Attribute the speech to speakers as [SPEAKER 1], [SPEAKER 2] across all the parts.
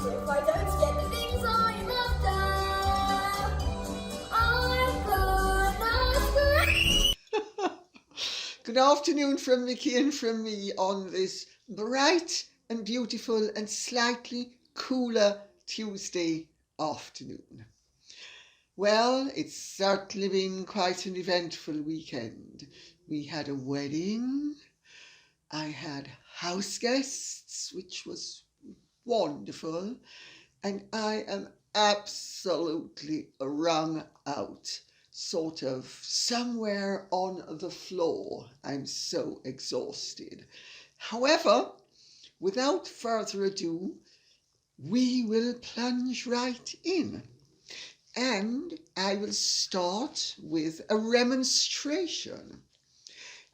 [SPEAKER 1] if I don't get the things I'm after, I'm gonna scream.
[SPEAKER 2] Good afternoon from Mickey and from me on this bright and beautiful and slightly cooler Tuesday afternoon. Well, it's certainly been quite an eventful weekend. We had a wedding. I had house guests, which was wonderful. And I am absolutely wrung out, sort of somewhere on the floor. I'm so exhausted. However, without further ado, we will plunge right in. And I will start with a remonstration.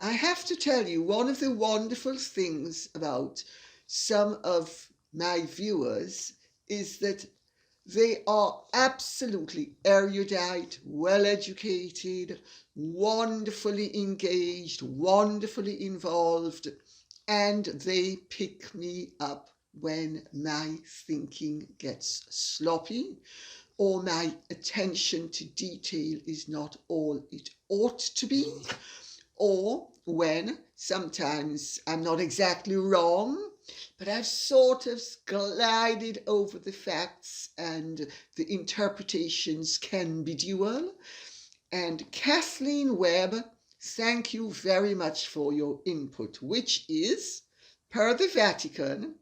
[SPEAKER 2] I have to tell you, one of the wonderful things about some of my viewers is that they are absolutely erudite, well-educated, wonderfully engaged, wonderfully involved, and they pick me up when my thinking gets sloppy or my attention to detail is not all it ought to be, or when sometimes I'm not exactly wrong, but I've sort of glided over the facts and the interpretations can be dual. And Kathleen Webb, thank you very much for your input, which is, per the Vatican,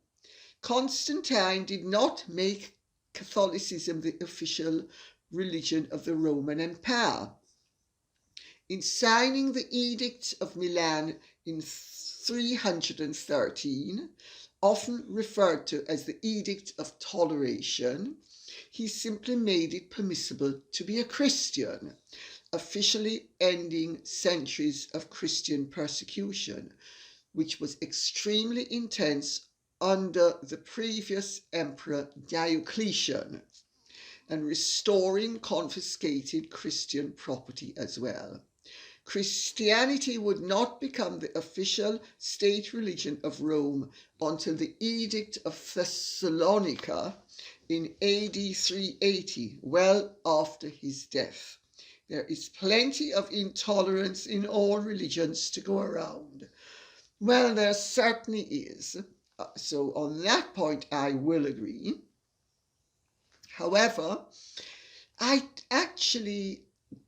[SPEAKER 2] Constantine did not make Catholicism the official religion of the Roman Empire. In signing the Edict of Milan in 313, often referred to as the Edict of Toleration, he simply made it permissible to be a Christian, officially ending centuries of Christian persecution, which was extremely intense under the previous emperor Diocletian, and restoring confiscated Christian property as well. Christianity would not become the official state religion of Rome until the Edict of Thessalonica in AD 380, well after his death. There is plenty of intolerance in all religions to go around. Well, there certainly is. So on that point, I will agree. However, I actually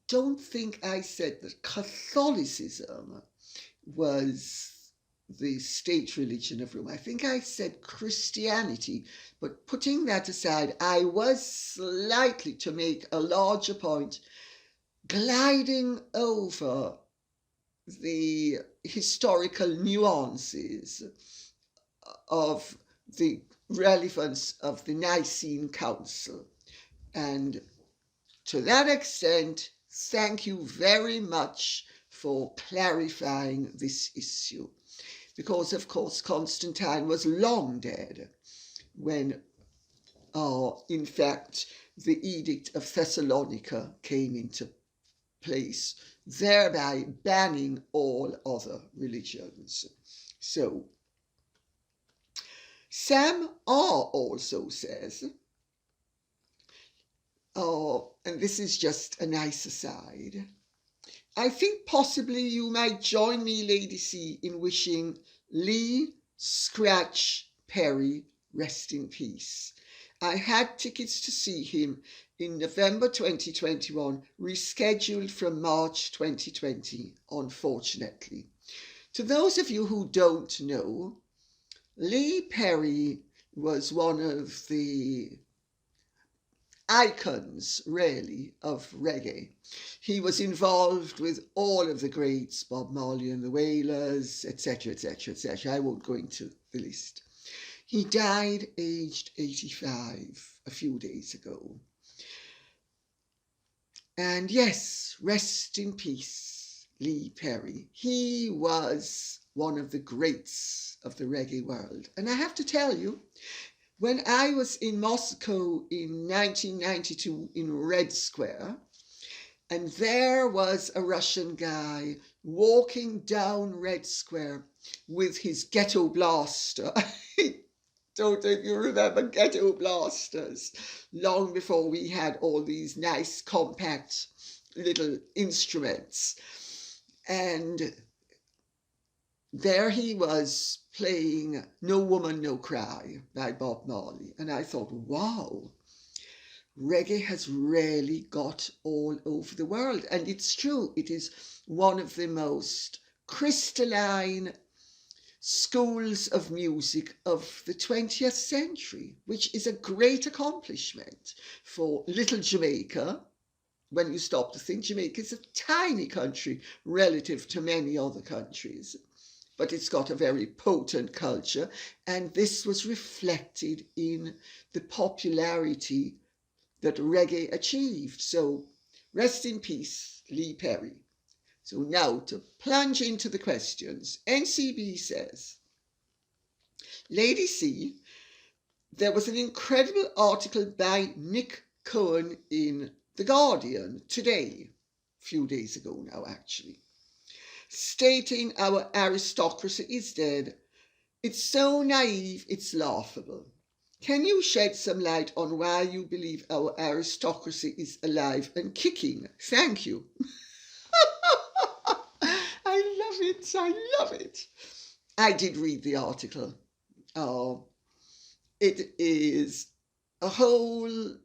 [SPEAKER 2] don't think I said that Catholicism was the state religion of Rome. I think I said Christianity, but putting that aside, I was slightly, to make a larger point, gliding over the historical nuances of the relevance of the Nicene Council. And to that extent, thank you very much for clarifying this issue. Because, of course, Constantine was long dead when, in fact, the Edict of Thessalonica came into place, thereby banning all other religions. So, Sam R. also says, and this is just a nice aside, I think possibly you might join me, Lady C, in wishing Lee Scratch Perry rest in peace. I had tickets to see him in November 2021, rescheduled from March 2020, unfortunately. To those of you who don't know, Lee Perry was one of the icons, really, of reggae. He was involved with all of the greats, Bob Marley and the Wailers, etc., etc., etc. I won't go into the list. He died aged 85 a few days ago. And yes, rest in peace, Lee Perry. He was one of the greats of the reggae world. And I have to tell you, when I was in Moscow in 1992 in Red Square, and there was a Russian guy walking down Red Square with his ghetto blaster, Don't know if you remember Ghetto Blasters, long before we had all these nice compact little instruments. And there he was playing No Woman, No Cry by Bob Marley. And I thought, wow, reggae has really got all over the world. And it's true, it is one of the most crystalline schools of music of the 20th century, which is a great accomplishment for little Jamaica. When you stop to think, Jamaica is a tiny country relative to many other countries, but it's got a very potent culture, and this was reflected in the popularity that reggae achieved. So rest in peace, Lee Perry. So now to plunge into the questions. NCB says, Lady C, there was an incredible article by Nick Cohen in The Guardian today, a few days ago now actually, stating our aristocracy is dead. It's so naive, it's laughable. Can you shed some light on why you believe our aristocracy is alive and kicking? Thank you. I love it. I did read the article. It is a whole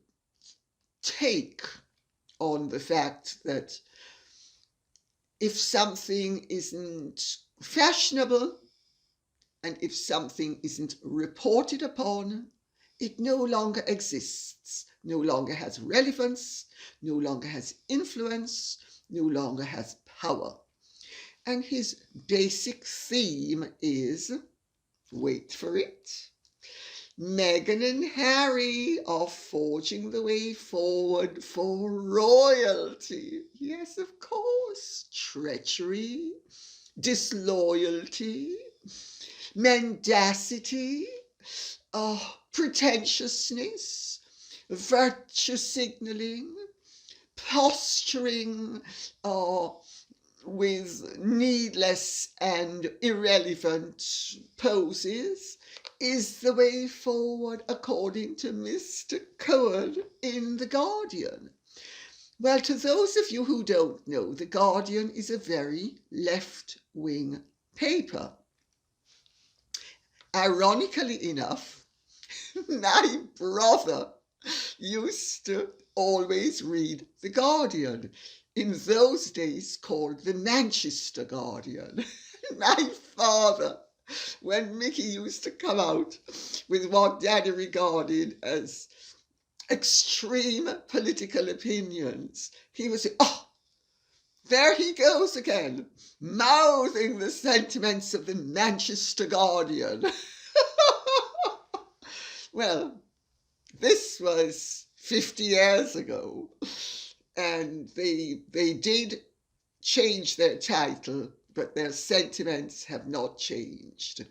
[SPEAKER 2] take on the fact that if something isn't fashionable and if something isn't reported upon, it no longer exists, no longer has relevance, no longer has influence, no longer has power. And his basic theme is, wait for it, Meghan and Harry are forging the way forward for royalty. Yes, of course. Treachery, disloyalty, mendacity, pretentiousness, virtue signalling, posturing with needless and irrelevant poses is the way forward according to Mr. Cohen in The Guardian. Well, to those of you who don't know, The Guardian is a very left-wing paper. Ironically enough, my brother used to always read The Guardian, in those days called the Manchester Guardian. My father, when Mickey used to come out with what Daddy regarded as extreme political opinions, he would say, oh, there he goes again, mouthing the sentiments of the Manchester Guardian. Well, this was 50 years ago, and they did change their title, but their sentiments have not changed.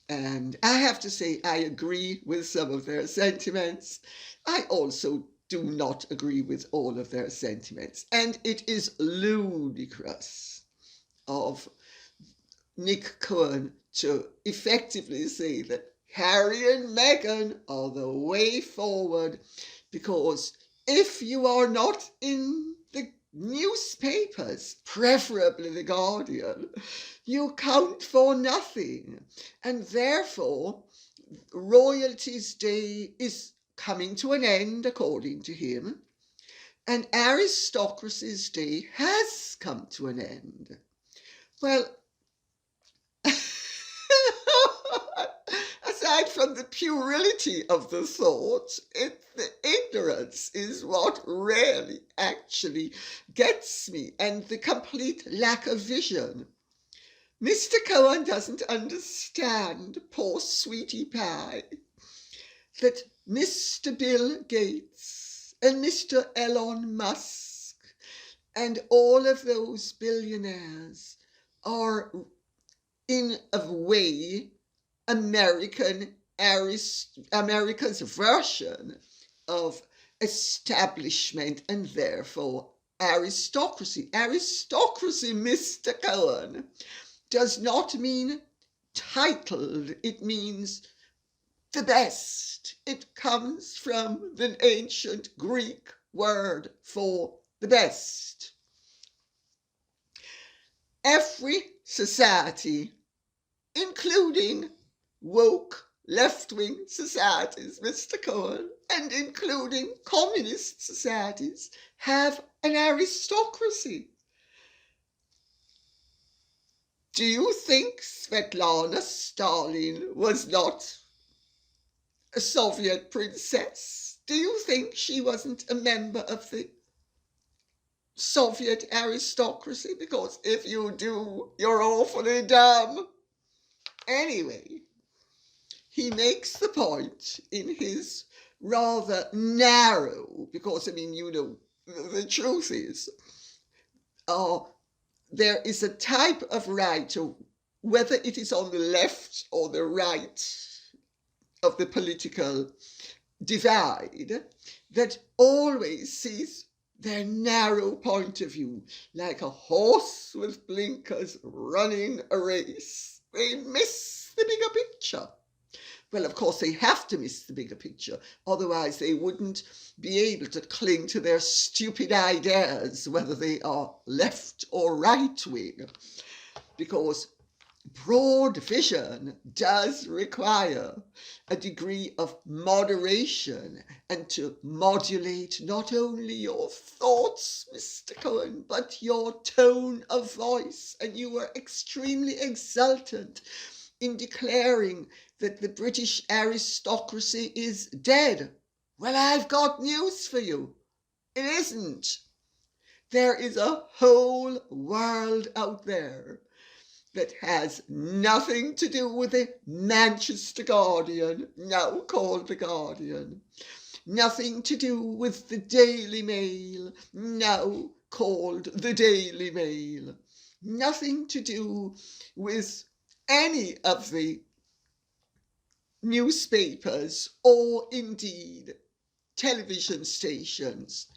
[SPEAKER 2] And I have to say, I agree with some of their sentiments. I also do not agree with all of their sentiments. And it is ludicrous of Nick Cohen to effectively say that Harry and Meghan are the way forward, because if you are not in the newspapers, preferably The Guardian, you count for nothing. And therefore, royalty's day is coming to an end, according to him, and aristocracy's day has come to an end. Well, aside from the puerility of the thought, the ignorance is what really actually gets me, and the complete lack of vision. Mr. Cohen doesn't understand, poor sweetie pie, that Mr. Bill Gates and Mr. Elon Musk and all of those billionaires are, in a way, America's version of establishment and therefore aristocracy. Aristocracy, Mr. Cohen, does not mean titled. It means the best. It comes from the ancient Greek word for the best. Every society, including woke left-wing societies, Mr. Cohen, and including communist societies, have an aristocracy. Do you think Svetlana Stalin was not a Soviet princess? Do you think she wasn't a member of the Soviet aristocracy? Because if you do, you're awfully dumb. Anyway, he makes the point in his rather narrow, because, I mean, you know, the truth is, there is a type of writer, whether it is on the left or the right of the political divide, that always sees their narrow point of view, like a horse with blinkers running a race. They miss the bigger picture. Well, of course, they have to miss the bigger picture, otherwise they wouldn't be able to cling to their stupid ideas, whether they are left or right wing, because broad vision does require a degree of moderation and to modulate not only your thoughts, Mr. Cohen, but your tone of voice. And you were extremely exultant in declaring that the British aristocracy is dead. Well, I've got news for you. It isn't. There is a whole world out there that has nothing to do with the Manchester Guardian, now called the Guardian. Nothing to do with the Daily Mail, now called the Daily Mail. Nothing to do with any of the newspapers or indeed television stations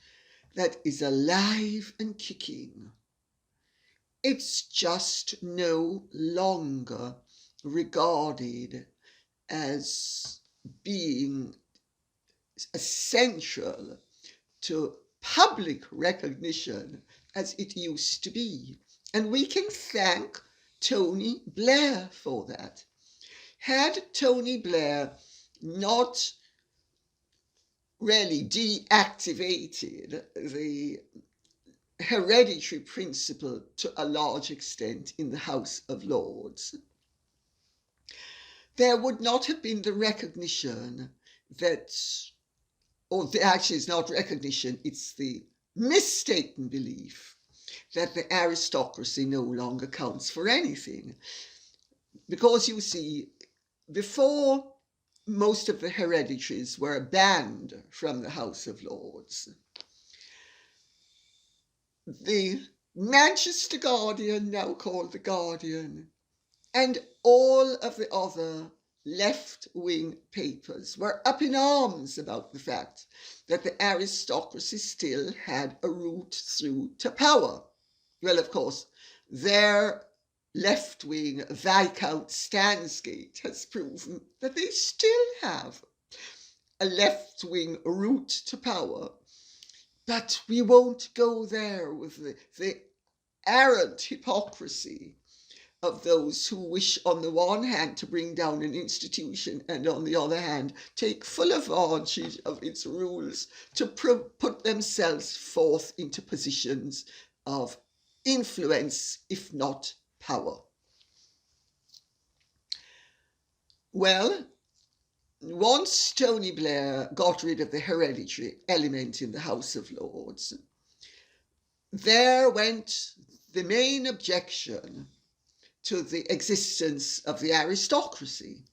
[SPEAKER 2] that is alive and kicking. It's just no longer regarded as being essential to public recognition as it used to be. And we can thank Tony Blair for that. Had Tony Blair not really deactivated the hereditary principle to a large extent in the House of Lords, there would not have been the recognition that, actually it's not recognition, it's the mistaken belief that the aristocracy no longer counts for anything. Because you see, before most of the hereditaries were banned from the House of Lords, the Manchester Guardian, now called the Guardian, and all of the other left-wing papers were up in arms about the fact that the aristocracy still had a route through to power. Well, of course, their left-wing Viscount Stansgate has proven that they still have a left-wing route to power. But we won't go there with the arrant hypocrisy of those who wish on the one hand to bring down an institution and on the other hand take full advantage of its rules to put themselves forth into positions of influence, if not power. Well, once Tony Blair got rid of the hereditary element in the House of Lords, there went the main objection to the existence of the aristocracy.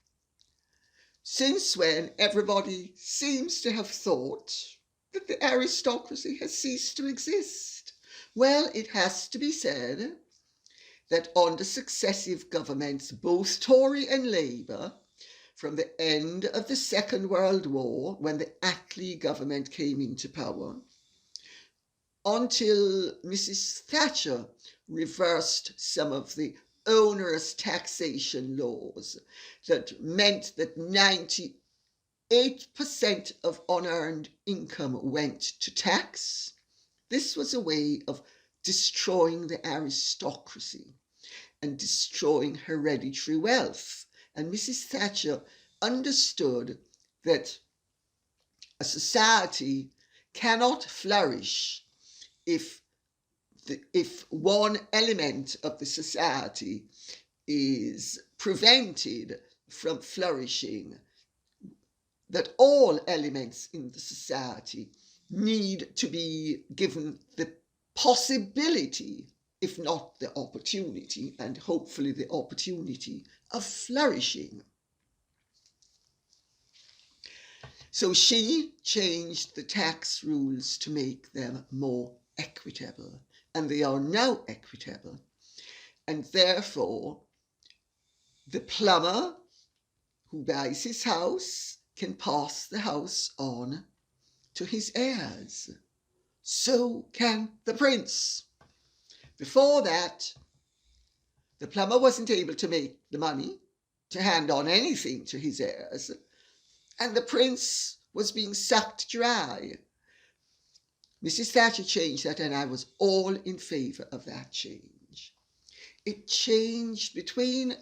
[SPEAKER 2] Since when everybody seems to have thought that the aristocracy has ceased to exist. Well, it has to be said that under successive governments, both Tory and Labour, from the end of the Second World War, when the Attlee government came into power, until Mrs. Thatcher reversed some of the onerous taxation laws that meant that 8% of unearned income went to tax. This was a way of destroying the aristocracy and destroying hereditary wealth. And Mrs. Thatcher understood that a society cannot flourish if one element of the society is prevented from flourishing, that all elements in the society need to be given the possibility, if not the opportunity, and hopefully the opportunity of flourishing. So she changed the tax rules to make them more equitable, and they are now equitable. And therefore, the plumber who buys his house can pass the house on to his heirs. So can the prince. Before that, the plumber wasn't able to make the money to hand on anything to his heirs, and the prince was being sucked dry. Mrs. Thatcher changed that, and I was all in favour of that change. It changed between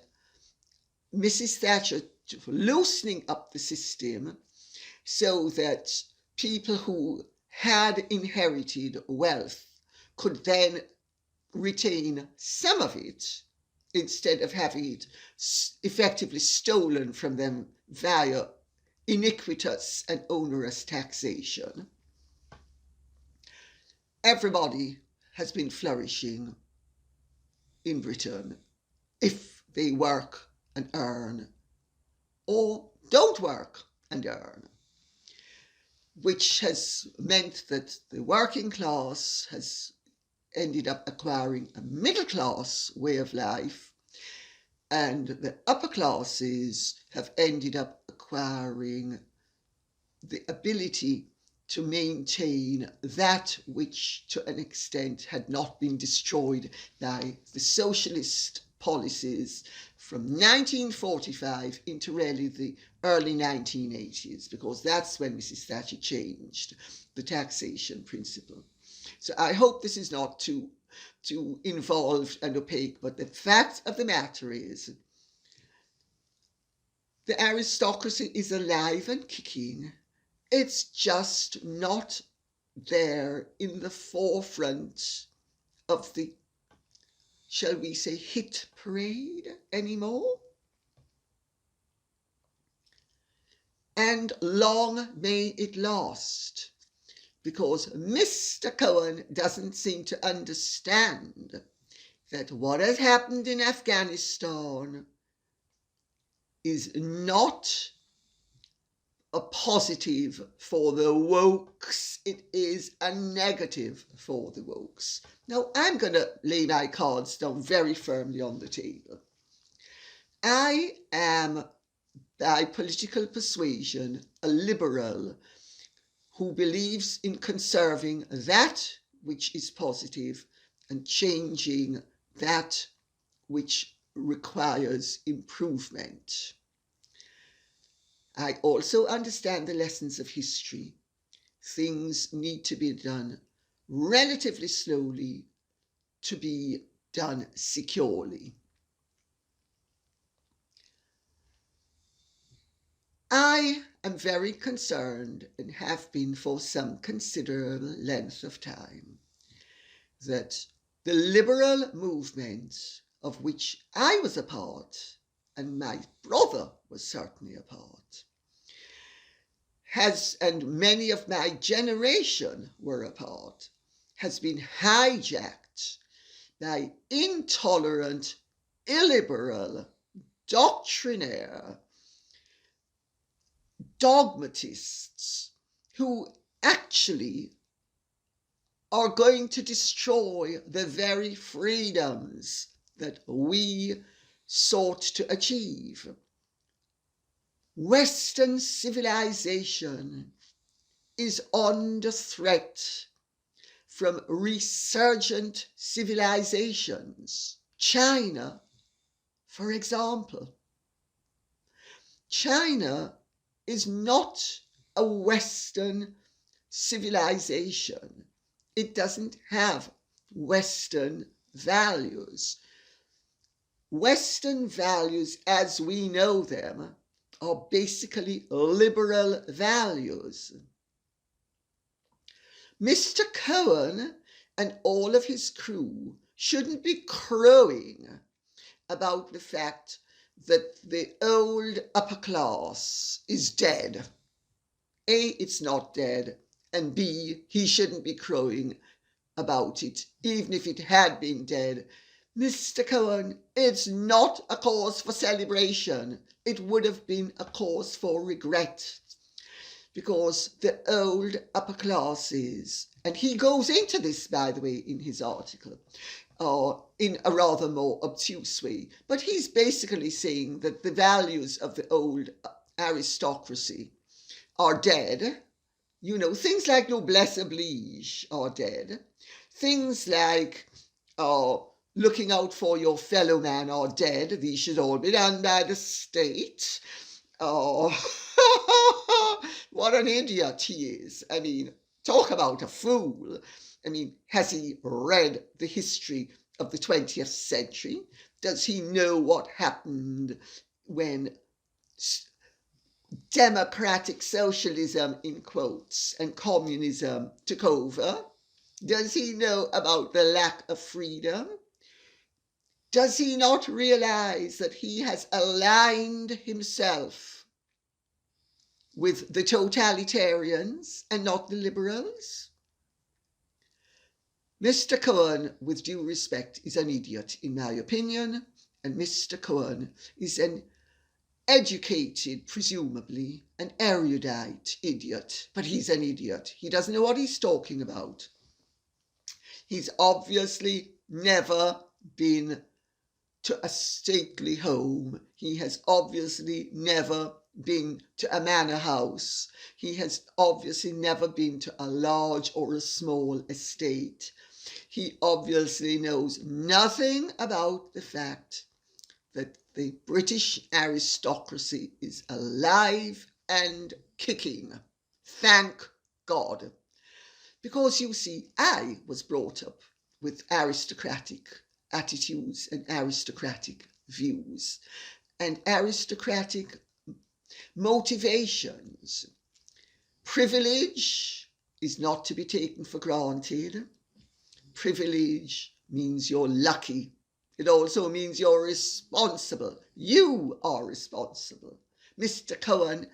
[SPEAKER 2] Mrs. Thatcher loosening up the system so that people who had inherited wealth could then retain some of it instead of having it effectively stolen from them via iniquitous and onerous taxation. Everybody has been flourishing in Britain if they work and earn, or don't work and earn, which has meant that the working class has ended up acquiring a middle class way of life, and the upper classes have ended up acquiring the ability to maintain that which to an extent had not been destroyed by the socialist policies from 1945 into really the early 1980s, because that's when Mrs. Thatcher changed the taxation principle. So I hope this is not too involved and opaque, but the fact of the matter is the aristocracy is alive and kicking. It's just not there in the forefront of the, shall we say, hit parade anymore. And long may it last, because Mr. Cohen doesn't seem to understand that what has happened in Afghanistan is not a positive for the wokes, it is a negative for the wokes. Now, I'm going to lay my cards down very firmly on the table. I am, by political persuasion, a liberal who believes in conserving that which is positive and changing that which requires improvement. I also understand the lessons of history. Things need to be done relatively slowly to be done securely. I am very concerned, and have been for some considerable length of time, that the liberal movement of which I was a part, and my brother was certainly a part, and many of my generation were a part, has been hijacked by intolerant, illiberal, doctrinaire, dogmatists who actually are going to destroy the very freedoms that we sought to achieve. Western civilization is under threat from resurgent civilizations. China, for example. China is not a Western civilization. It doesn't have Western values. Western values as we know them are basically liberal values. Mr. Cohen and all of his crew shouldn't be crowing about the fact that the old upper class is dead. A, it's not dead, and B, he shouldn't be crowing about it, even if it had been dead. Mr. Cohen, it's not a cause for celebration. It would have been a cause for regret, because the old upper classes, and he goes into this, by the way, in his article, in a rather more obtuse way, but he's basically saying that the values of the old aristocracy are dead. You know, things like noblesse oblige are dead. Things like looking out for your fellow man are dead. These should all be done by the state. Oh, what an idiot he is. I mean, talk about a fool. I mean, has he read the history of the 20th century? Does he know what happened when democratic socialism, in quotes, and communism took over? Does he know about the lack of freedom? Does he not realize that he has aligned himself with the totalitarians and not the liberals? Mr. Cohen, with due respect, is an idiot, in my opinion, and Mr. Cohen is an educated, presumably, an erudite idiot, but he's an idiot. He doesn't know what he's talking about. He's obviously never been to a stately home. He has obviously never been to a manor house. He has obviously never been to a large or a small estate. He obviously knows nothing about the fact that the British aristocracy is alive and kicking. Thank God. Because you see, I was brought up with aristocratic attitudes and aristocratic views and aristocratic motivations. Privilege is not to be taken for granted. Privilege means you're lucky. It also means you're responsible. You are responsible. Mr. Cohen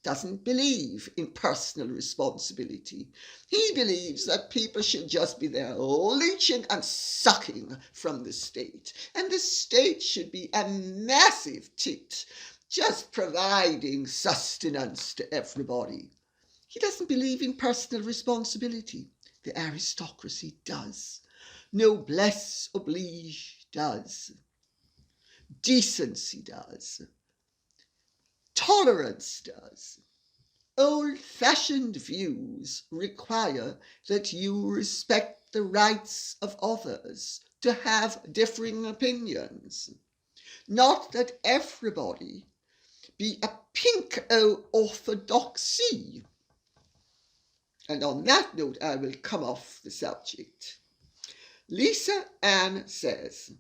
[SPEAKER 2] doesn't believe in personal responsibility. He believes that people should just be there leeching and sucking from the state. And the state should be a massive tit, just providing sustenance to everybody. He doesn't believe in personal responsibility. The aristocracy does. Noblesse oblige does. Decency does. Tolerance does. Old-fashioned views require that you respect the rights of others to have differing opinions. Not that everybody be a pinko orthodoxy. And on that note, I will come off the subject. Lisa Ann says,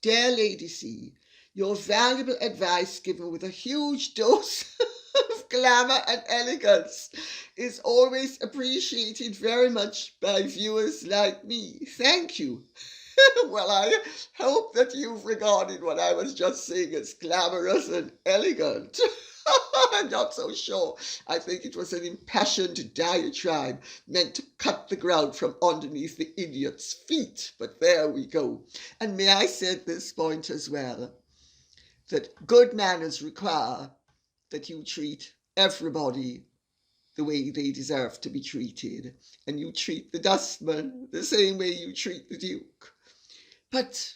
[SPEAKER 2] Dear Lady C, your valuable advice given with a huge dose of glamour and elegance is always appreciated very much by viewers like me. Thank you. Well, I hope that you've regarded what I was just saying as glamorous and elegant. I'm not so sure. I think it was an impassioned diatribe meant to cut the ground from underneath the idiot's feet. But there we go. And may I say at this point as well, that good manners require that you treat everybody the way they deserve to be treated. And you treat the dustman the same way you treat the Duke. But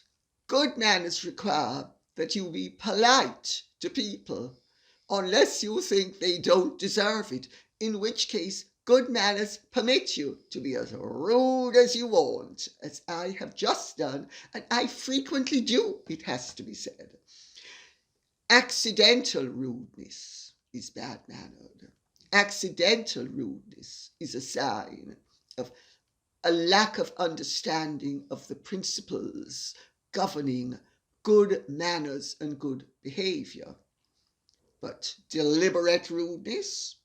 [SPEAKER 2] good manners require that you be polite to people, unless you think they don't deserve it, in which case good manners permit you to be as rude as you want, as I have just done, and I frequently do, it has to be said. Accidental rudeness is bad-mannered. Accidental rudeness is a sign of a lack of understanding of the principles governing good manners and good behavior. But deliberate rudeness,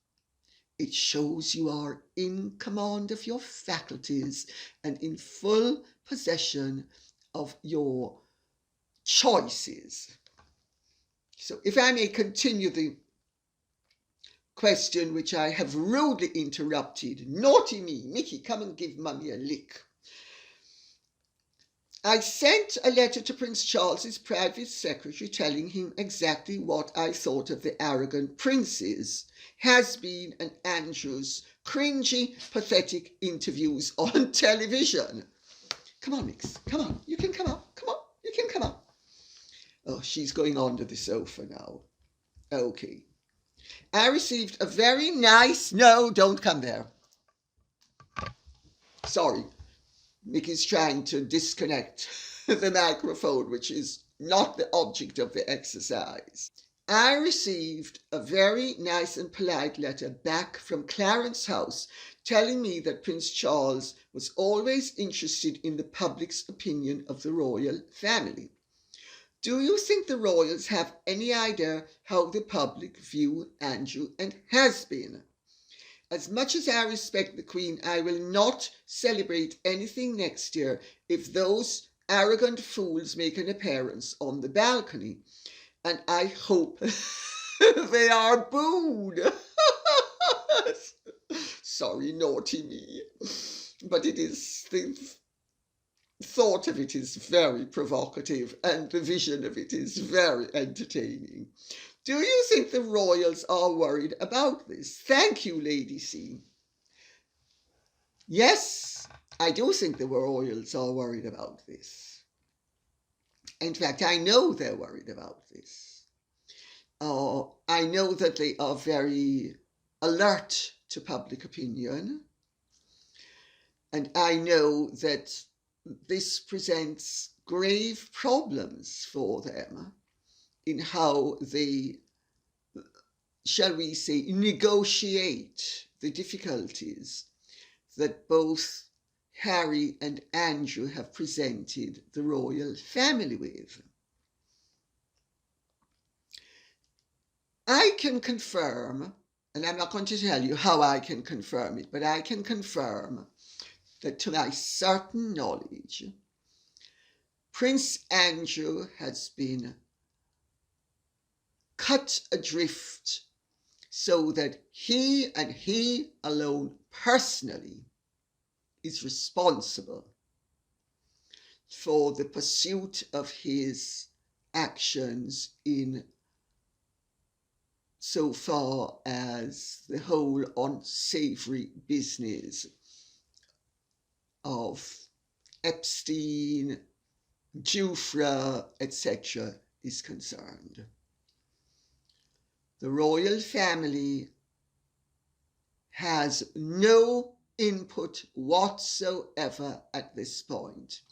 [SPEAKER 2] it shows you are in command of your faculties and in full possession of your choices. So if I may continue the question which I have rudely interrupted. Naughty me, Mickey, come and give mummy a lick. I sent a letter to Prince Charles's private secretary telling him exactly what I thought of the arrogant prince's, has-been and Andrew's cringy, pathetic interviews on television. Come on, Nix, come on, you can come up, come on, you can come up. Oh, she's going under the sofa now. Okay. I received a very nice... No, don't come there. Sorry. Mickey's trying to disconnect the microphone, which is not the object of the exercise. I received a very nice and polite letter back from Clarence House telling me that Prince Charles was always interested in the public's opinion of the royal family. Do you think the royals have any idea how the public view Andrew and has-been? As much as I respect the Queen, I will not celebrate anything next year if those arrogant fools make an appearance on the balcony. And I hope they are booed. Sorry, naughty me. But it is the thought of it is very provocative and the vision of it is very entertaining. Do you think the royals are worried about this? Thank you, Lady C. Yes, I do think the royals are worried about this. In fact, I know they're worried about this. I know that they are very alert to public opinion. And I know that this presents grave problems for them in how they, shall we say, negotiate the difficulties that both Harry and Andrew have presented the royal family with. I can confirm, and I'm not going to tell you how I can confirm it, but I can confirm that to my certain knowledge, Prince Andrew has been cut adrift so that he and he alone personally is responsible for the pursuit of his actions in so far as the whole unsavory business of Epstein, Giuffre, etc. is concerned. The royal family has no input whatsoever at this point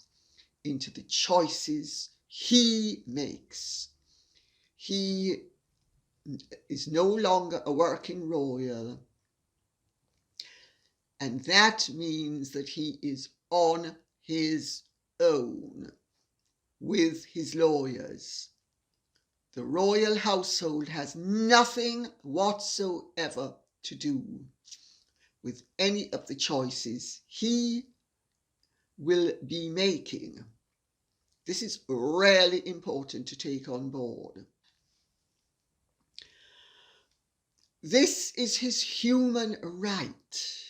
[SPEAKER 2] into the choices he makes. He is no longer a working royal, and that means that he is on his own with his lawyers. The royal household has nothing whatsoever to do with any of the choices he will be making. This is really important to take on board. This is his human right.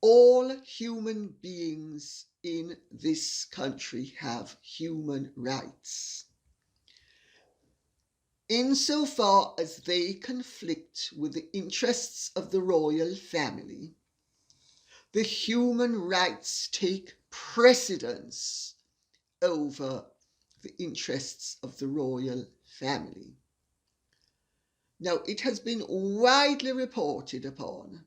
[SPEAKER 2] All human beings in this country have human rights. Insofar as they conflict with the interests of the royal family, the human rights take precedence over the interests of the royal family. Now, it has been widely reported upon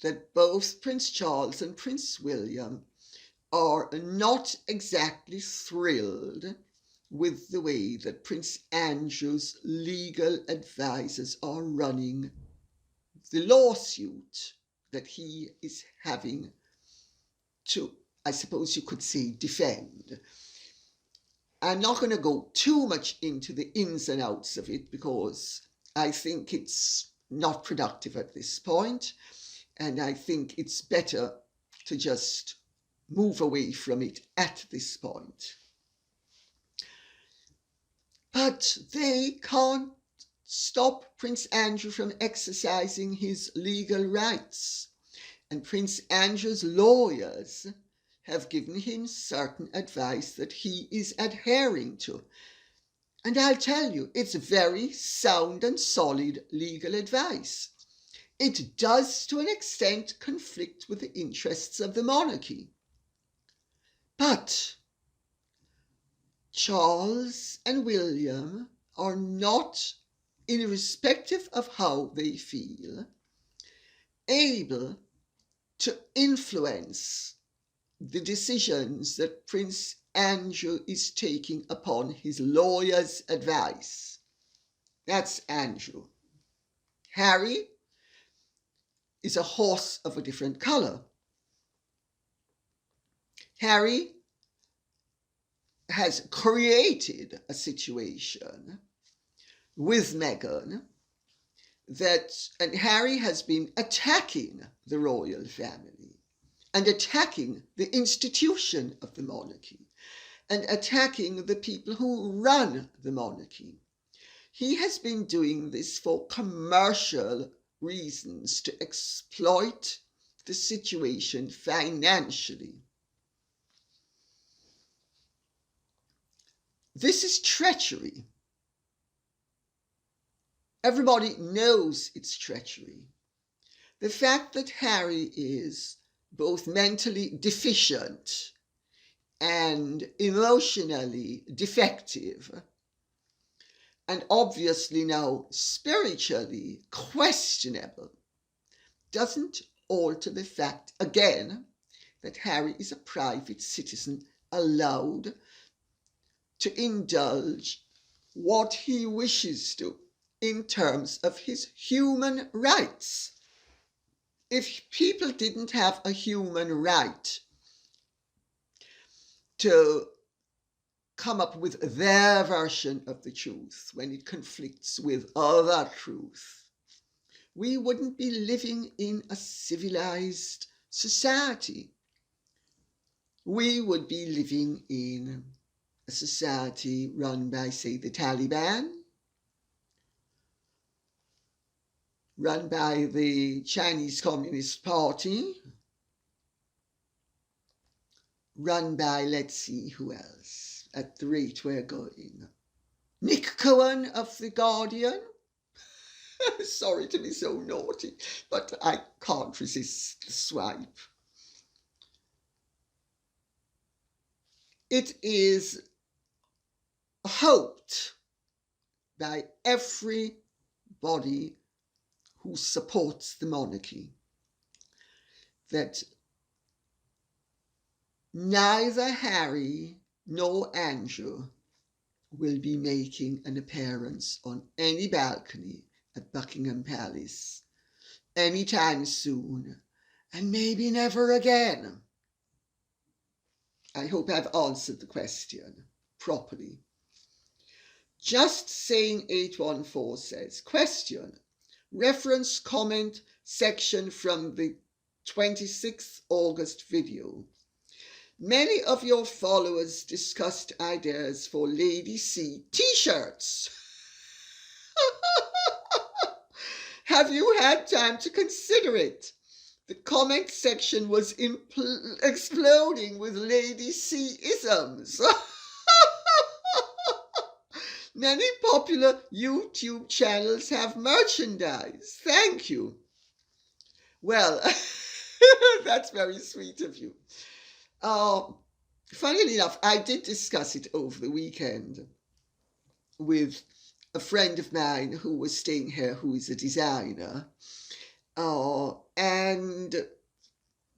[SPEAKER 2] that both Prince Charles and Prince William are not exactly thrilled with the way that Prince Andrew's legal advisors are running the lawsuit that he is having to, I suppose you could say, defend. I'm not going to go too much into the ins and outs of it because I think it's not productive at this point, and I think it's better to just move away from it at this point. But they can't stop Prince Andrew from exercising his legal rights. And Prince Andrew's lawyers have given him certain advice that he is adhering to. And I'll tell you, it's very sound and solid legal advice. It does, to an extent, conflict with the interests of the monarchy. But Charles and William are not, irrespective of how they feel, able to influence the decisions that Prince Andrew is taking upon his lawyer's advice. That's Andrew. Harry is a horse of a different colour. Harry has created a situation with Meghan and Harry has been attacking the royal family and attacking the institution of the monarchy and attacking the people who run the monarchy. He has been doing this for commercial reasons, to exploit the situation financially. This is treachery. Everybody knows it's treachery. The fact that Harry is both mentally deficient and emotionally defective, and obviously now spiritually questionable, doesn't alter the fact, again, that Harry is a private citizen allowed to indulge what he wishes to in terms of his human rights. If people didn't have a human right to come up with their version of the truth when it conflicts with other truth, we wouldn't be living in a civilized society. We would be living in a society run by, say, the Taliban, run by the Chinese Communist Party, run by, let's see, who else, at the rate we're going. Nick Cohen of The Guardian. Sorry to be so naughty, but I can't resist the swipe. It is hoped by everybody who supports the monarchy that neither Harry nor Andrew will be making an appearance on any balcony at Buckingham Palace anytime soon, and maybe never again. I hope I've answered the question properly. Just Saying 814 says, question, reference comment section from the 26th August video. Many of your followers discussed ideas for Lady C t-shirts. Have you had time to consider it? The comment section was exploding with Lady C isms. Many popular YouTube channels have merchandise. Thank you. Well, that's very sweet of you. Funnily enough, I did discuss it over the weekend with a friend of mine who was staying here, who is a designer. And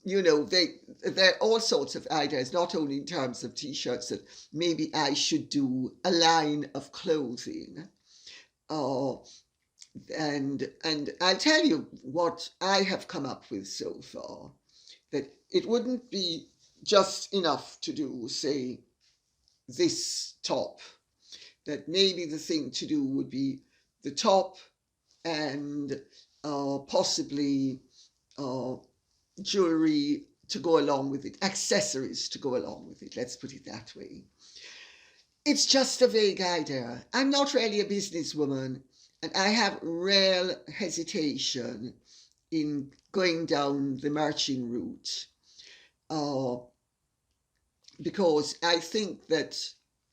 [SPEAKER 2] there are all sorts of ideas, not only in terms of t-shirts, that maybe I should do a line of clothing. Uh, and I'll tell you what I have come up with so far, that it wouldn't be just enough to do, say, this top, that maybe the thing to do would be the top and possibly jewelry to go along with it, accessories to go along with it, let's put it that way. It's just a vague idea. I'm not really a businesswoman, and I have real hesitation in going down the merching route, because I think that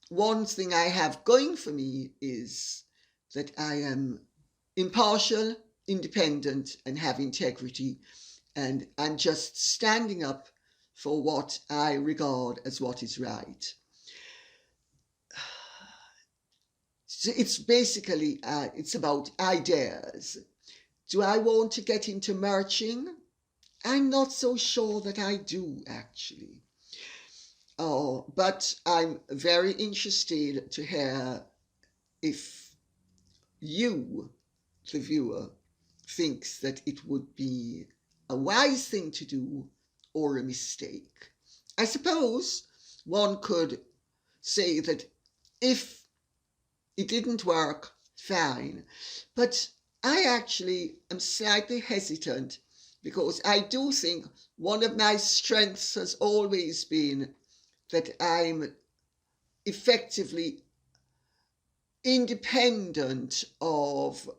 [SPEAKER 2] one thing I have going for me is that I am impartial, independent, and have integrity, and I'm just standing up for what I regard as what is right. So it's basically, it's about ideas. Do I want to get into merching? I'm not so sure that I do, actually. But I'm very interested to hear if you, the viewer, thinks that it would be a wise thing to do or a mistake. I suppose one could say that if it didn't work, fine. But I actually am slightly hesitant, because I do think one of my strengths has always been that I'm effectively independent of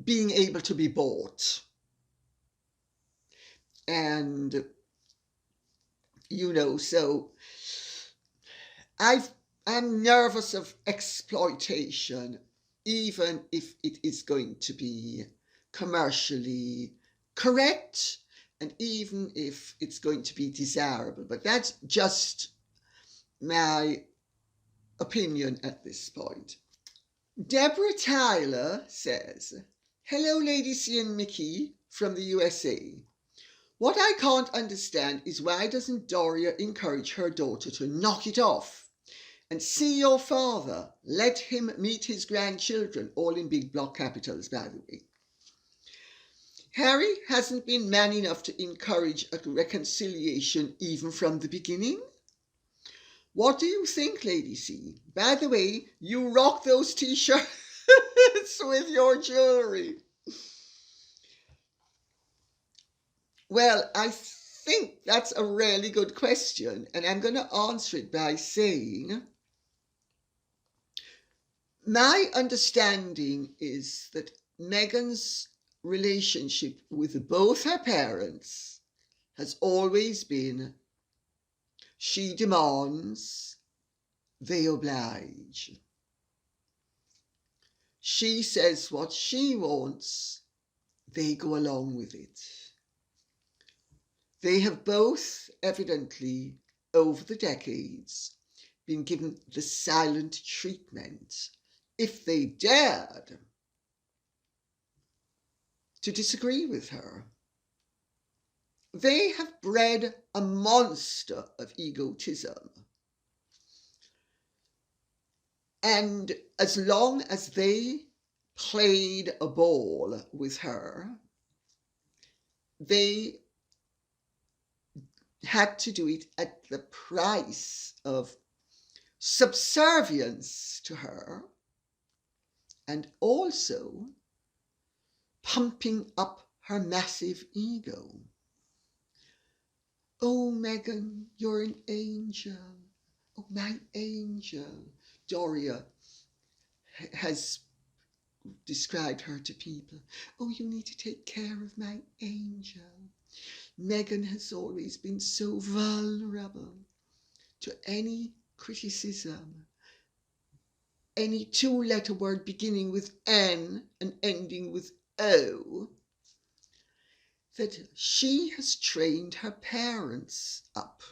[SPEAKER 2] being able to be bought. And, so I'm nervous of exploitation, even if it is going to be commercially correct, and even if it's going to be desirable. But that's just my opinion at this point. Deborah Tyler says, "Hello, Lady C and Mickey from the USA. What I can't understand is, why doesn't Doria encourage her daughter to knock it off and see your father? Let him meet his grandchildren," all in big block capitals, by the way. "Harry hasn't been man enough to encourage a reconciliation even from the beginning. What do you think, Lady C? By the way, you rock those t-shirts with your jewelry." Well, I think that's a really good question, and I'm going to answer it by saying, my understanding is that Meghan's relationship with both her parents has always been, she demands, they oblige. She says what she wants, they go along with it. They have both evidently, over the decades, been given the silent treatment. If they dared to disagree with her, they have bred a monster of egotism. And as long as they played a ball with her, they had to do it at the price of subservience to her, and also pumping up her massive ego. "Oh, Meghan, you're an angel. Oh, my angel," Doria has described her to people. "Oh, you need to take care of my angel." Meghan has always been so vulnerable to any criticism, any two-letter word beginning with N and ending with O, that she has trained her parents up.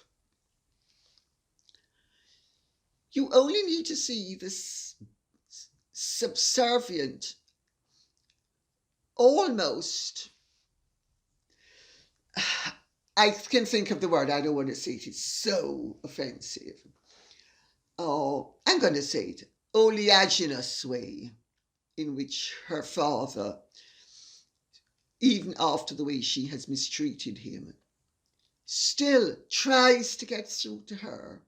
[SPEAKER 2] You only need to see this subservient, almost I can think of the word, I don't want to say it, it's so offensive. Oh, I'm going to say it, oleaginous way in which her father, even after the way she has mistreated him, still tries to get through to her.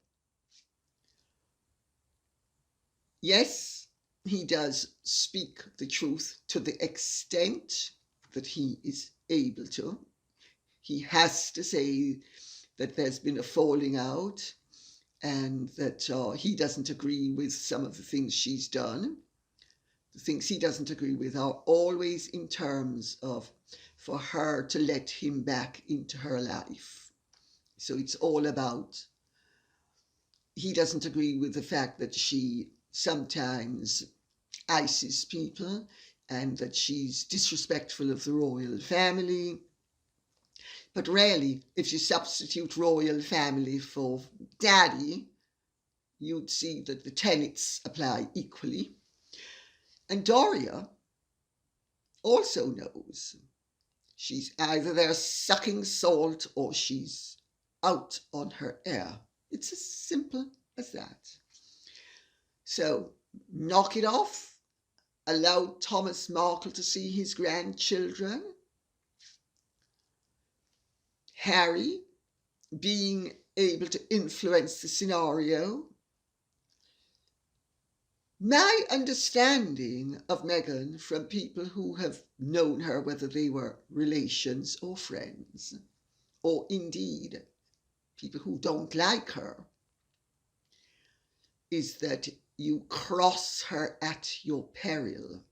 [SPEAKER 2] Yes, he does speak the truth to the extent that he is able to. He has to say that there's been a falling out and that he doesn't agree with some of the things she's done. The things he doesn't agree with are always in terms of for her to let him back into her life. So it's all about, he doesn't agree with the fact that she sometimes ices people and that she's disrespectful of the royal family. But really, if you substitute royal family for daddy, you'd see that the tenets apply equally. And Doria also knows she's either there sucking salt or she's out on her air. It's as simple as that. So knock it off, allow Thomas Markle to see his grandchildren. Harry being able to influence the scenario. My understanding of Meghan from people who have known her, whether they were relations or friends, or indeed people who don't like her, is that you cross her at your peril.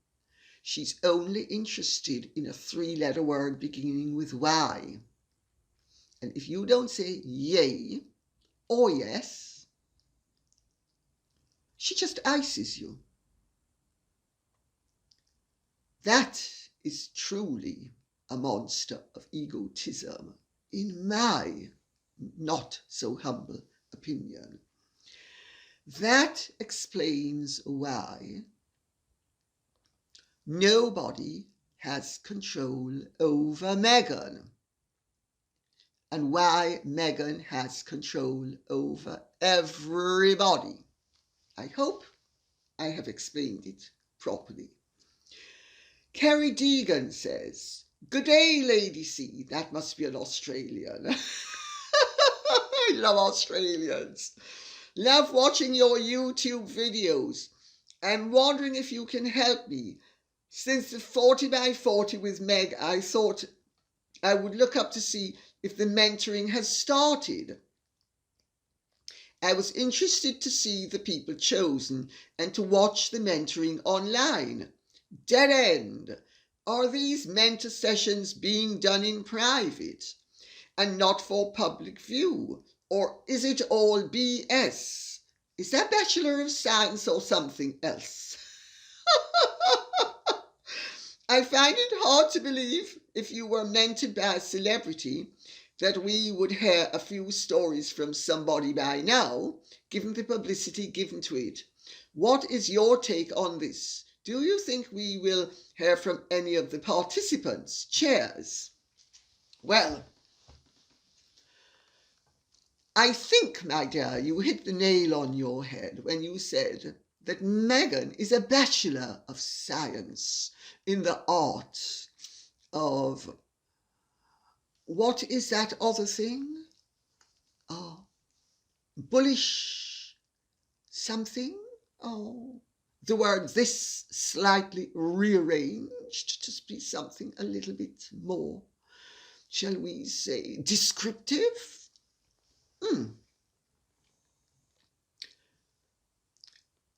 [SPEAKER 2] She's only interested in a three-letter word beginning with Y. And if you don't say yay or yes, she just ices you. That is truly a monster of egotism, in my not so humble opinion. That explains why nobody has control over Meghan, and why Meghan has control over everybody. I hope I have explained it properly. Kerry Deegan says, "Good day, Lady C." That must be an Australian. I love Australians. Love watching your YouTube videos. I'm wondering if you can help me. Since the 40 by 40 with Meg, I thought I would look up to see if the mentoring has started. I was interested to see the people chosen and to watch the mentoring online. Dead end. Are these mentor sessions being done in private and not for public view? Or is it all BS? Is that Bachelor of Science or something else? I find it hard to believe, if you were mentored by a celebrity, that we would hear a few stories from somebody by now, given the publicity given to it. What is your take on this? Do you think we will hear from any of the participants? Cheers. Well, I think, my dear, you hit the nail on your head when you said that Meghan is a Bachelor of Science in the art of, what is that other thing? Oh, bullish something? Oh, the word this slightly rearranged to be something a little bit more, shall we say, descriptive?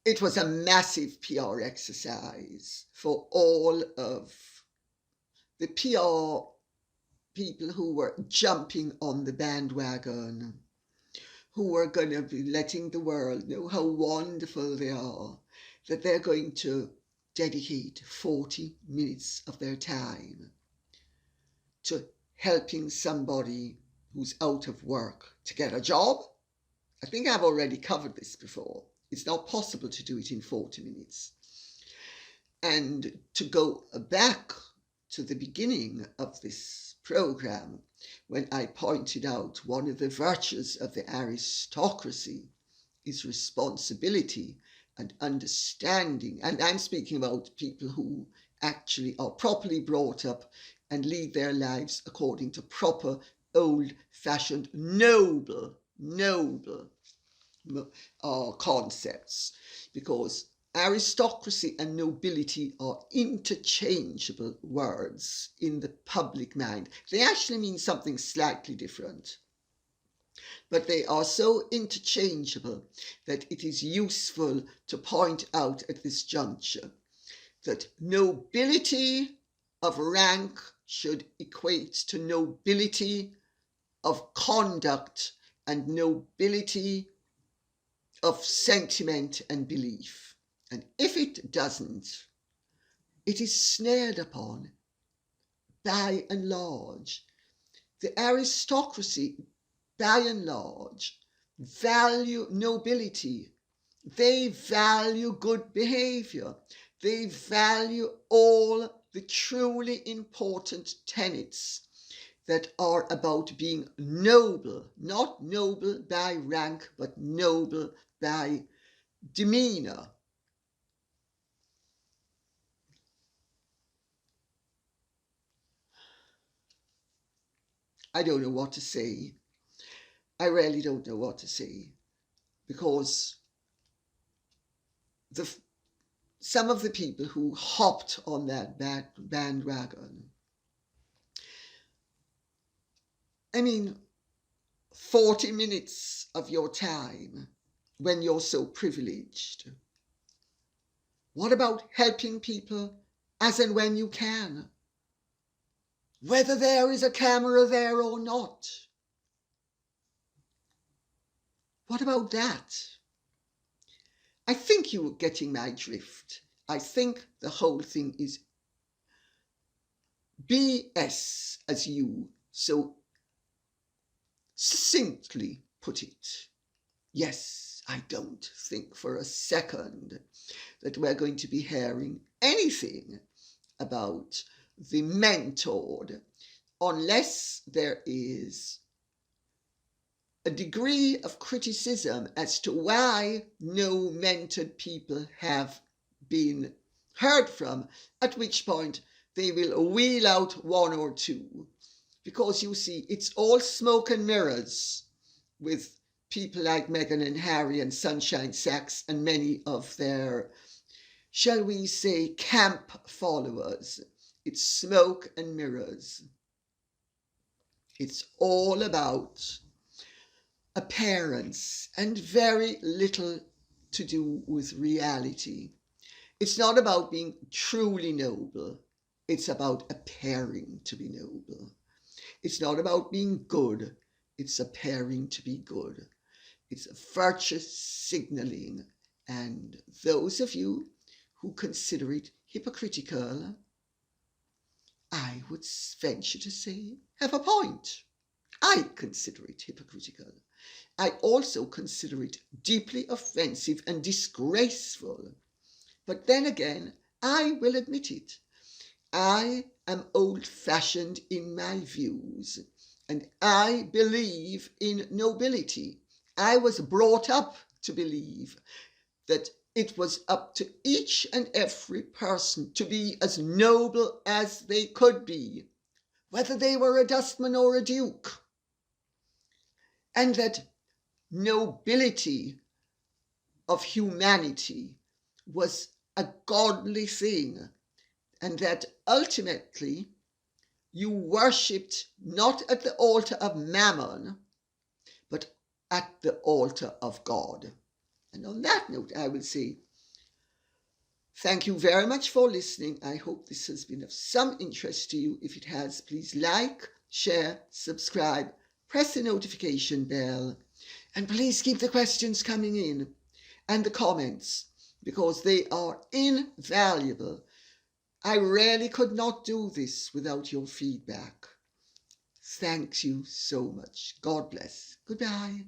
[SPEAKER 2] It was a massive PR exercise for all of the PR people who were jumping on the bandwagon, who were going to be letting the world know how wonderful they are, that they're going to dedicate 40 minutes of their time to helping somebody who's out of work to get a job. I think I've already covered this before. It's not possible to do it in 40 minutes. And to go back to the beginning of this programme when I pointed out one of the virtues of the aristocracy is responsibility and understanding. And I'm speaking about people who actually are properly brought up and lead their lives according to proper, old-fashioned, noble concepts, because aristocracy and nobility are interchangeable words in the public mind. They actually mean something slightly different, but they are so interchangeable that it is useful to point out at this juncture that nobility of rank should equate to nobility of conduct and nobility of sentiment and belief. And if it doesn't, it is snared upon by and large. The aristocracy, by and large, value nobility. They value good behavior. They value all the truly important tenets that are about being noble, not noble by rank, but noble by demeanor. I don't know what to say. I really don't know what to say, because some of the people who hopped on that bandwagon, I mean, 40 minutes of your time when you're so privileged. What about helping people as and when you can? Whether there is a camera there or not. What about that? I think you're getting my drift. I think the whole thing is BS, as you so succinctly put it. Yes, I don't think for a second that we're going to be hearing anything about the mentored unless there is a degree of criticism as to why no mentored people have been heard from, at which point they will wheel out one or two. Because you see, it's all smoke and mirrors with people like Meghan and Harry and Sunshine Sachs and many of their, shall we say, camp followers. It's smoke and mirrors. It's all about appearance and very little to do with reality. It's not about being truly noble. It's about appearing to be noble. It's not about being good. It's appearing to be good. It's a virtuous signaling. And those of you who consider it hypocritical, I would venture to say, have a point. I consider it hypocritical. I also consider it deeply offensive and disgraceful. But then again, I will admit it. I am old-fashioned in my views, and I believe in nobility. I was brought up to believe that it was up to each and every person to be as noble as they could be, whether they were a dustman or a duke, and that nobility of humanity was a godly thing, and that ultimately you worshipped not at the altar of Mammon, but at the altar of God. And on that note, I will say, thank you very much for listening. I hope this has been of some interest to you. If it has, please like, share, subscribe, press the notification bell, and please keep the questions coming in and the comments, because they are invaluable. I really could not do this without your feedback. Thank you so much. God bless. Goodbye.